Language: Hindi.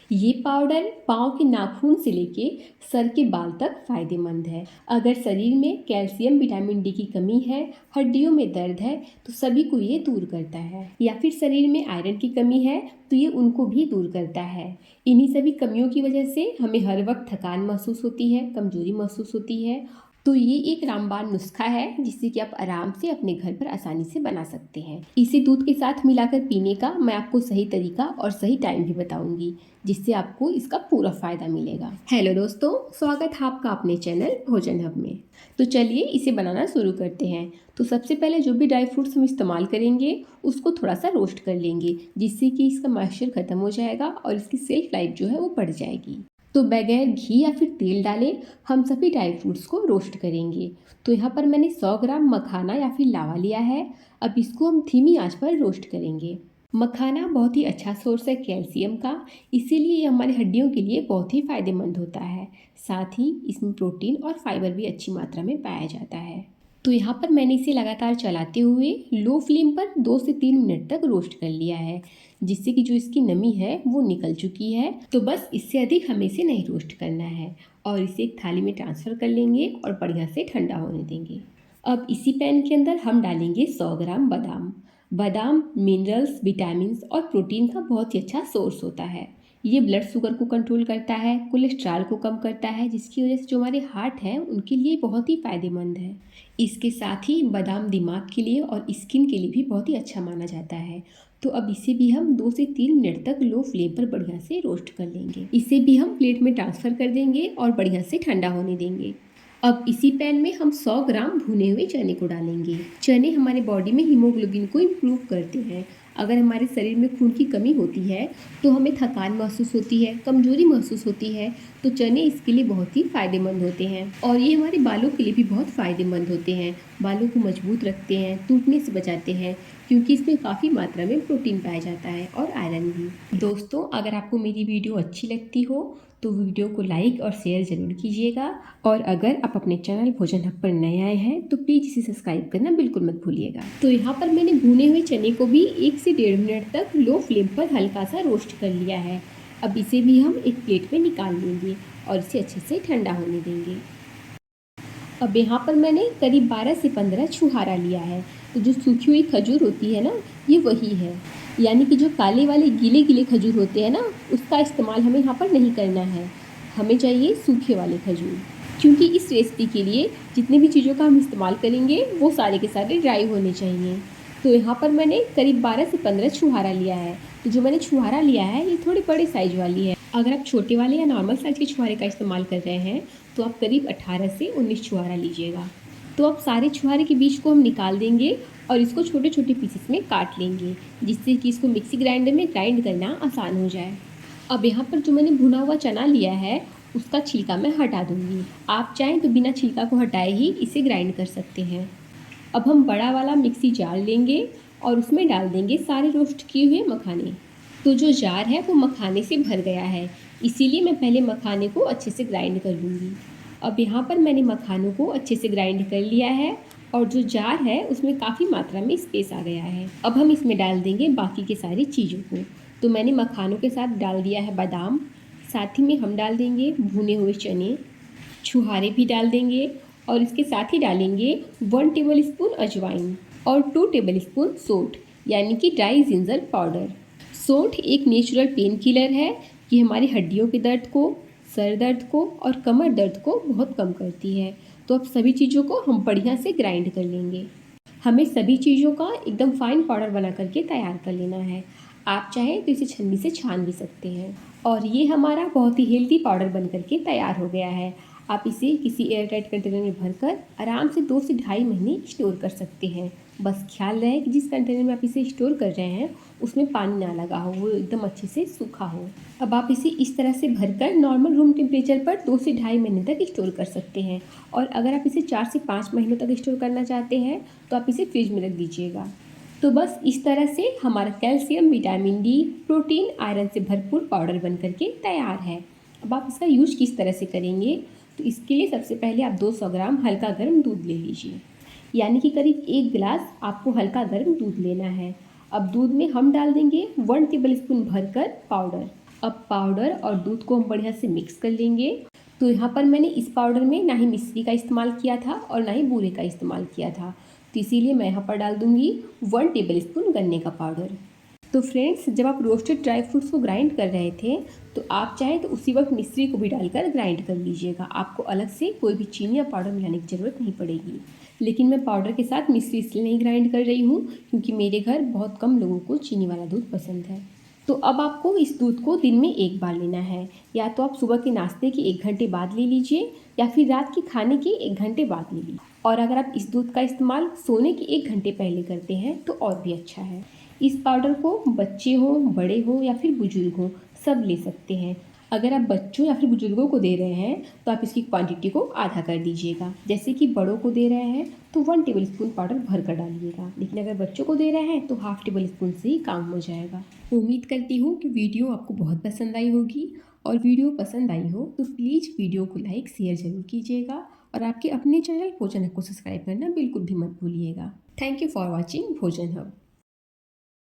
ये पाउडर पाँव के नाखून से लेके सर के बाल तक फायदेमंद है। अगर शरीर में कैल्शियम विटामिन डी की कमी है, हड्डियों में दर्द है तो सभी को ये दूर करता है। या फिर शरीर में आयरन की कमी है तो ये उनको भी दूर करता है। इन्हीं सभी कमियों की वजह से हमें हर वक्त थकान महसूस होती है, कमजोरी महसूस होती है। तो ये एक रामबाण नुस्खा है जिससे कि आप आराम से अपने घर पर आसानी से बना सकते हैं। इसे दूध के साथ मिलाकर पीने का मैं आपको सही तरीका और सही टाइम भी बताऊंगी, जिससे आपको इसका पूरा फायदा मिलेगा। हेलो दोस्तों, स्वागत है आपका अपने चैनल भोजन हब में। तो चलिए इसे बनाना शुरू करते हैं। तो सबसे पहले जो भी ड्राई फ्रूट्स हम इस्तेमाल करेंगे उसको थोड़ा सा रोस्ट कर लेंगे, जिससे कि इसका मॉइस्चर खत्म हो जाएगा और इसकी सेल्फ लाइफ जो है वो बढ़ जाएगी। तो बगैर घी या फिर तेल डाले हम सभी ड्राई फ्रूट्स को रोस्ट करेंगे। तो यहाँ पर मैंने 100 ग्राम मखाना या फिर लावा लिया है। अब इसको हम धीमी आंच पर रोस्ट करेंगे। मखाना बहुत ही अच्छा सोर्स है कैल्शियम का, इसीलिए ये हमारी हड्डियों के लिए बहुत ही फायदेमंद होता है। साथ ही इसमें प्रोटीन और फाइबर भी अच्छी मात्रा में पाया जाता है। तो यहाँ पर मैंने इसे लगातार चलाते हुए लो फ्लेम पर 2 से 3 मिनट तक रोस्ट कर लिया है, जिससे कि जो इसकी नमी है वो निकल चुकी है। तो बस इससे अधिक हमें इसे नहीं रोस्ट करना है और इसे एक थाली में ट्रांसफ़र कर लेंगे और बढ़िया से ठंडा होने देंगे। अब इसी पैन के अंदर हम डालेंगे 100 ग्राम बादाम। बादाम मिनरल्स, विटामिन्स और प्रोटीन का बहुत ही अच्छा सोर्स होता है। ये ब्लड शुगर को कंट्रोल करता है, कोलेस्ट्रॉल को कम करता है, जिसकी वजह से जो हमारे हार्ट हैं उनके लिए बहुत ही फायदेमंद है। इसके साथ ही बादाम दिमाग के लिए और स्किन के लिए भी बहुत ही अच्छा माना जाता है। तो अब इसे भी हम 2 से 3 मिनट तक लो फ्लेम पर बढ़िया से रोस्ट कर लेंगे। इसे भी हम प्लेट में ट्रांसफ़र कर देंगे और बढ़िया से ठंडा होने देंगे। अब इसी पैन में हम 100 ग्राम भुने हुए चने को डालेंगे। चने हमारे बॉडी में हीमोग्लोबिन को इम्प्रूव करते हैं। अगर हमारे शरीर में खून की कमी होती है तो हमें थकान महसूस होती है, कमजोरी महसूस होती है, तो चने इसके लिए बहुत ही फायदेमंद होते हैं। और ये हमारे बालों के लिए भी बहुत फायदेमंद होते हैं। बालों को मजबूत रखते हैं, टूटने से बचाते हैं, क्योंकि इसमें काफ़ी मात्रा में प्रोटीन पाया जाता है और आयरन भी। दोस्तों, अगर आपको मेरी वीडियो अच्छी लगती हो तो वीडियो को लाइक और शेयर ज़रूर कीजिएगा। और अगर आप अपने चैनल भोजन हब पर नए आए हैं तो प्लीज़ इसे सब्सक्राइब करना बिल्कुल मत भूलिएगा। तो यहाँ पर मैंने भुने हुए चने को भी 1 से 1.5 मिनट तक लो फ्लेम पर हल्का सा रोस्ट कर लिया है। अब इसे भी हम एक प्लेट में निकाल लेंगे और इसे अच्छे से ठंडा होने देंगे। अब यहाँ पर मैंने करीब 12 से 15 छुहारा लिया है। तो जो सूखी हुई खजूर होती है ना, ये वही है। यानी कि जो काले वाले गीले गीले खजूर होते हैं ना, उसका इस्तेमाल हमें यहाँ पर नहीं करना है। हमें चाहिए सूखे वाले खजूर, क्योंकि इस रेसिपी के लिए जितनी भी चीज़ों का हम इस्तेमाल करेंगे वो सारे के सारे ड्राई होने चाहिए। तो यहाँ पर मैंने करीब 12 से 15 छुहारा लिया है। तो जो मैंने छुहारा लिया है ये थोड़ी बड़े साइज वाली है। अगर आप छोटे वाले या नॉर्मल साइज़ के छुहारे का इस्तेमाल कर रहे हैं तो आप करीब 18 से 19 छुहारा लीजिएगा। तो अब सारे छुहारे के बीज को हम निकाल देंगे और इसको छोटे छोटे पीसेस में काट लेंगे, जिससे कि इसको मिक्सी ग्राइंडर में ग्राइंड करना आसान हो जाए। अब यहाँ पर जो मैंने भुना हुआ चना लिया है उसका छिलका मैं हटा दूँगी। आप चाहें तो बिना छिलका को हटाए ही इसे ग्राइंड कर सकते हैं। अब हम बड़ा वाला मिक्सी जार लेंगे और उसमें डाल देंगे सारे रोस्ट किए हुए मखाने। तो जो जार है वो मखाने से भर गया है, इसीलिए मैं पहले मखाने को अच्छे से ग्राइंड कर लूँगी। अब यहाँ पर मैंने मखानों को अच्छे से ग्राइंड कर लिया है और जो जार है उसमें काफ़ी मात्रा में स्पेस आ गया है। अब हम इसमें डाल देंगे बाकी के सारी चीज़ों को। तो मैंने मखानों के साथ डाल दिया है बादाम, साथ ही में हम डाल देंगे भुने हुए चने, छुहारे भी डाल देंगे और इसके साथ ही डालेंगे 1 टेबल स्पून अजवाइन और 2 टेबल स्पून सौंठ, यानी कि ड्राई जिंजर पाउडर। सौंठ एक नेचुरल पेन किलर है। ये हमारी हड्डियों के दर्द को, सर दर्द को और कमर दर्द को बहुत कम करती है। तो अब सभी चीज़ों को हम बढ़िया से ग्राइंड कर लेंगे। हमें सभी चीज़ों का एकदम फाइन पाउडर बना करके तैयार कर लेना है। आप चाहें तो इसे छन्नी से छान भी सकते हैं। और ये हमारा बहुत ही हेल्दी पाउडर बन करके तैयार हो गया है। आप इसे किसी एयरटाइट कंटेनर में भरकर आराम से 2 से ढाई महीने स्टोर कर सकते हैं। बस ख्याल रहे कि जिस कंटेनर में आप इसे स्टोर कर रहे हैं उसमें पानी ना लगा हो, वो एकदम अच्छे से सूखा हो। अब आप इसे इस तरह से भरकर नॉर्मल रूम टेम्परेचर पर 2 से ढाई महीने तक स्टोर कर सकते हैं। और अगर आप इसे 4 से 5 महीनों तक स्टोर करना चाहते हैं तो आप इसे फ्रिज में रख दीजिएगा। तो बस इस तरह से हमारा calcium, vitamin D, protein, iron से भरपूर पाउडर बन करके तैयार है। अब आप इसका यूज किस तरह से करेंगे, तो इसके लिए सबसे पहले आप 200 ग्राम हल्का गर्म दूध ले लीजिए, यानी कि करीब 1 गिलास आपको हल्का गर्म दूध लेना है। अब दूध में हम डाल देंगे 1 टेबल स्पून भरकर पाउडर। अब पाउडर और दूध को हम बढ़िया से मिक्स कर लेंगे। तो यहाँ पर मैंने इस पाउडर में ना ही मिश्री का इस्तेमाल किया था और ना ही बूरे का इस्तेमाल किया था, तो इसीलिए मैं यहाँ पर डाल दूँगी 1 टेबल स्पून गन्ने का पाउडर। तो फ्रेंड्स, जब आप रोस्टेड ड्राई फ्रूट्स को ग्राइंड कर रहे थे तो आप चाहें तो उसी वक्त मिश्री को भी डालकर ग्राइंड कर लीजिएगा। आपको अलग से कोई भी चीनी या पाउडर मिलाने की ज़रूरत नहीं पड़ेगी। लेकिन मैं पाउडर के साथ मिश्री इसलिए नहीं ग्राइंड कर रही हूँ क्योंकि मेरे घर बहुत कम लोगों को चीनी वाला दूध पसंद है। तो अब आपको इस दूध को दिन में 1 बार लेना है। या तो आप सुबह के नाश्ते के 1 घंटे बाद ले लीजिए या फिर रात के खाने के 1 घंटे बाद ले लीजिए। और अगर आप इस दूध का इस्तेमाल सोने के 1 घंटे पहले करते हैं तो और भी अच्छा है। इस पाउडर को बच्चे हों, बड़े हों या फिर बुजुर्ग हों, सब ले सकते हैं। अगर आप बच्चों या फिर बुजुर्गों को दे रहे हैं तो आप इसकी क्वांटिटी को आधा कर दीजिएगा। जैसे कि बड़ों को दे रहे हैं तो 1 टेबल स्पून पाउडर भर कर डालिएगा, लेकिन अगर बच्चों को दे रहे हैं तो हाफ टेबल स्पून से ही काम हो जाएगा। उम्मीद करती हूँ कि वीडियो आपको बहुत पसंद आई होगी, और वीडियो पसंद आई हो तो प्लीज़ वीडियो को लाइक शेयर ज़रूर कीजिएगा, और आपके अपने चैनल भोजन हब को सब्सक्राइब करना बिल्कुल भी मत भूलिएगा। थैंक यू फॉर वॉचिंग भोजन हब।